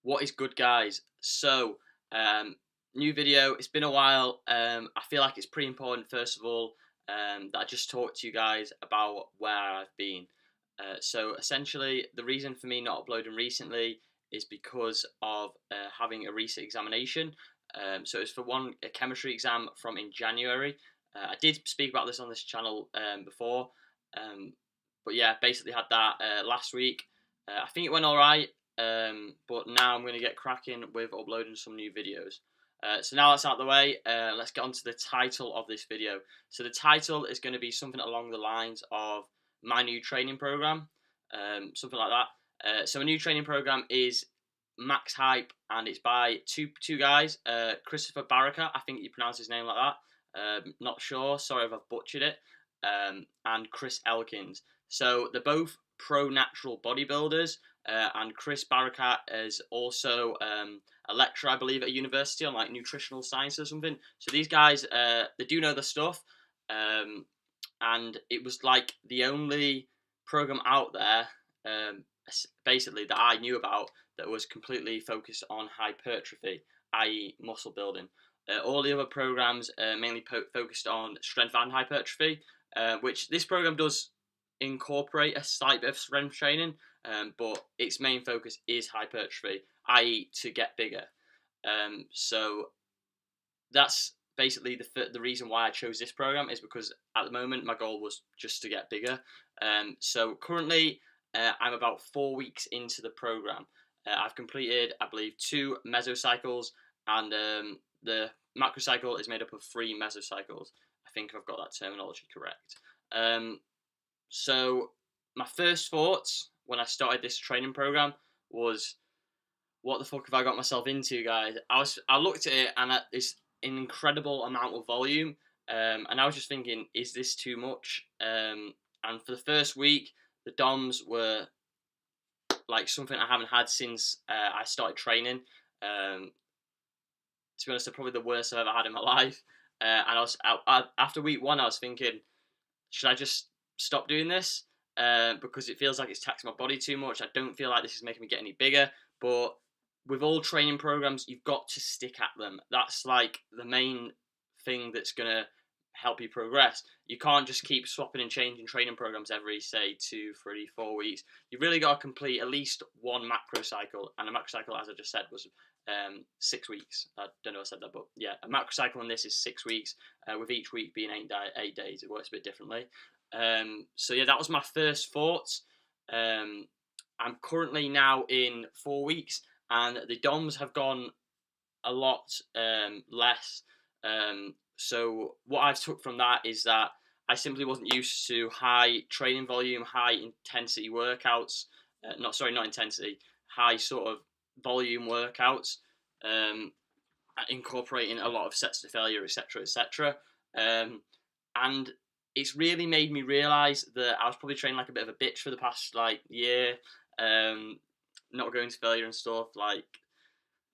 What is good, guys? New video. It's been a while. I feel like it's pretty important, first of all, that I just talk to you guys about where I've been. Essentially, the reason for me not uploading recently is because of having a recent examination. So it's for a chemistry exam from in January. I did speak about this on this channel before, but yeah, basically had that last week. I think it went all right. But now I'm going to get cracking with uploading some new videos. So now that's out of the way, let's get on to the title of this video. So the title is going to be something along the lines of my new training program, something like that. So a new training program is Max Hype, and it's by two guys, Christopher Baraka, I think you pronounce his name like that. Not sure, sorry if I've butchered it. And Chris Elkins. So they're both pro natural bodybuilders. And Chris Barakat is also a lecturer, I believe, at a university on like nutritional science or something. So these guys, they do know the stuff, and it was like the only program out there, basically that I knew about that was completely focused on hypertrophy, i.e., muscle building. All the other programs mainly focused on strength and hypertrophy, which this program does incorporate a slight bit of strength training, but its main focus is hypertrophy, i.e., to get bigger. So that's basically the reason why I chose this program, is because at the moment my goal was just to get bigger. So currently I'm about 4 weeks into the program. I've completed, I believe, 2 mesocycles, and the macrocycle is made up of 3 mesocycles. I think I've got that terminology correct. So my first thoughts when I started this training program was, what the fuck have I got myself into, guys? I looked at it, and it's an incredible amount of volume, and I was just thinking, is this too much? And for the first week, the DOMs were like something I haven't had since I started training. To be honest, they're probably the worst I've ever had in my life. And after week 1, I was thinking, should I just stop doing this? Because it feels like it's taxing my body too much. I don't feel like this is making me get any bigger. But with all training programs, you've got to stick at them. That's like the main thing that's going to help you progress. You can't just keep swapping and changing training programs every, say, 2, 3, 4 weeks. You've really got to complete at least 1 macro cycle. And a macro cycle, as I just said, was 6 weeks. I don't know if I said that, but yeah, a macro cycle on this is 6 weeks, with each week being 8 days. It works a bit differently. So yeah, that was my first thoughts. I'm currently now in 4 weeks, and the DOMs have gone a lot less. So what I've took from that is that I simply wasn't used to high training volume, high intensity workouts. Not intensity, high sort of volume workouts, incorporating a lot of sets to failure, etc., etc. And it's really made me realise that I was probably training like a bit of a bitch for the past like year, not going to failure and stuff. Like,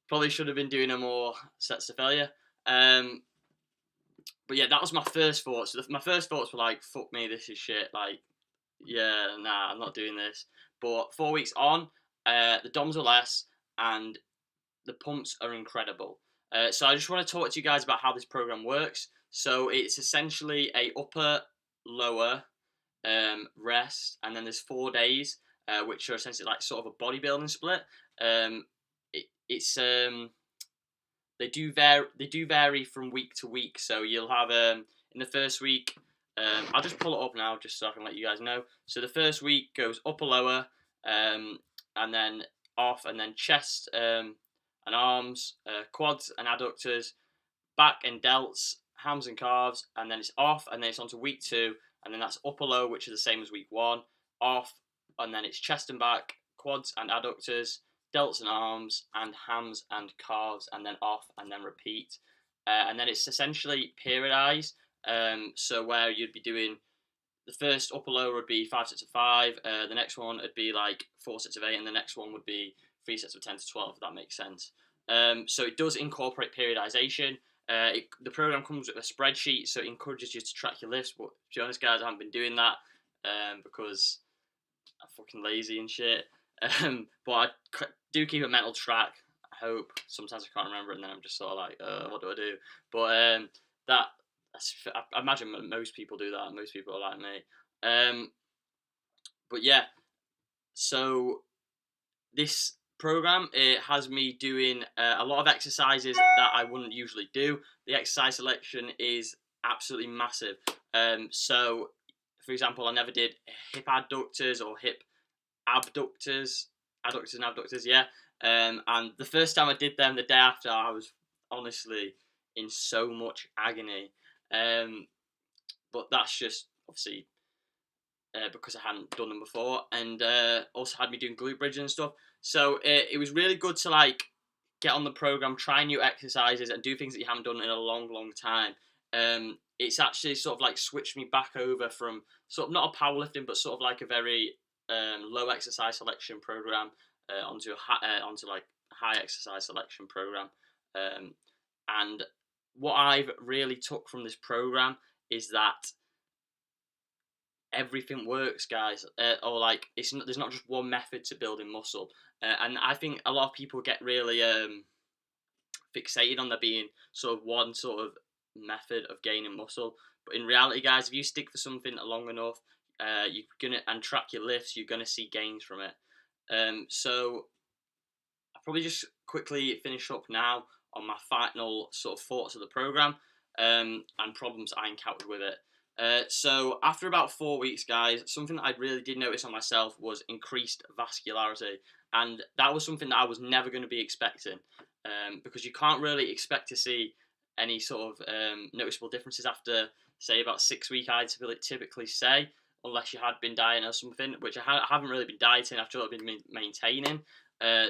probably should have been doing a more sets to failure. But yeah, that was my first thoughts. My first thoughts were like, fuck me, this is shit. Like, yeah, nah, I'm not doing this. But 4 weeks on, the DOMs are less, and the pumps are incredible. So I just want to talk to you guys about how this program works. So it's essentially a upper, lower, rest, and then there's 4 days, which are essentially like sort of a bodybuilding split. They do vary from week to week. So you'll have in the first week, I'll just pull it up now just so I can let you guys know. So the first week goes upper, lower, and then off, and then chest and arms, quads and adductors, back and delts, hams and calves, and then it's off, and then it's on to week 2, and then that's upper, low, which is the same as week 1, off, and then it's chest and back, quads and adductors, delts and arms, and hams and calves, and then off, and then repeat. And then it's essentially periodized, so where you'd be doing the first upper lower would be 5 sets of 5, the next one would be like 4 sets of 8, and the next one would be 3 sets of 10 to 12, if that makes sense. So it does incorporate periodization. The program comes with a spreadsheet, so it encourages you to track your lifts, but to be honest, guys, I haven't been doing that because I'm fucking lazy and shit. But I do keep a mental track. I hope. Sometimes I can't remember it, and then I'm just sort of like, what do I do? But I imagine most people do that. Most people are like me. But yeah, so this program, it has me doing a lot of exercises that I wouldn't usually do. The exercise selection is absolutely massive. So, for example, I never did hip adductors or hip adductors and abductors, yeah. And the first time I did them, the day after, I was honestly in so much agony. Um, but that's just obviously because I hadn't done them before, and also had me doing glute bridges and stuff. So it was really good to like get on the program, try new exercises, and do things that you haven't done in a long, long time. It's actually sort of like switched me back over from sort of not a powerlifting, but sort of like a very low exercise selection program onto like high exercise selection program. And what I've really took from this program is that everything works, guys. Or like there's not just one method to building muscle, and I think a lot of people get really fixated on there being sort of one sort of method of gaining muscle. But in reality, guys, if you stick for something long enough, you're gonna and track your lifts, you're gonna see gains from it. So I'll probably just quickly finish up now on my final sort of thoughts of the program and problems I encountered with it. So after about 4 weeks, guys, something that I really did notice on myself was increased vascularity, and that was something that I was never going to be expecting, because you can't really expect to see any sort of noticeable differences after, say, about 6 weeks. I'd typically say, unless you had been dieting or something, which I haven't really been dieting. I've just been maintaining.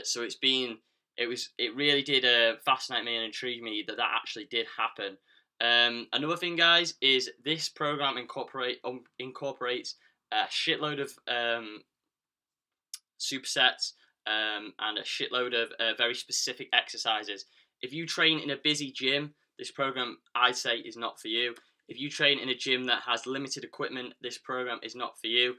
So it really did fascinate me and intrigue me that actually did happen. Another thing, guys, is this program incorporates a shitload of supersets and a shitload of very specific exercises. If you train in a busy gym, this program, I'd say, is not for you. If you train in a gym that has limited equipment, this program is not for you.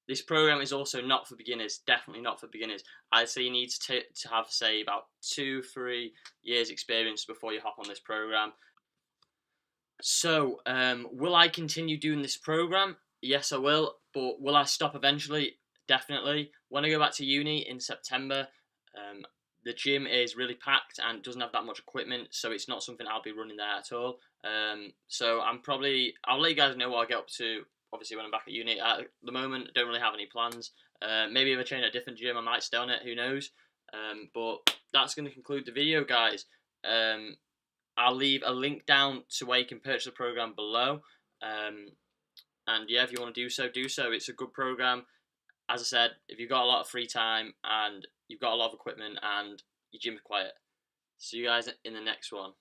This program is also not for beginners, definitely not for beginners. I'd say you need to have, say, about 2-3 years experience before you hop on this program. So, will I continue doing this program? Yes, I will. But will I stop eventually? Definitely. When I go back to uni in September, the gym is really packed and doesn't have that much equipment, so it's not something I'll be running there at all. So I'll let you guys know what I get up to. Obviously, when I'm back at uni. At the moment, I don't really have any plans. Maybe if I train at a different gym, I might stay on it. Who knows? But that's going to conclude the video, guys. I'll leave a link down to where you can purchase the program below. And yeah, if you want to do so, do so. It's a good program. As I said, if you've got a lot of free time and you've got a lot of equipment and your gym's quiet. See you guys in the next one.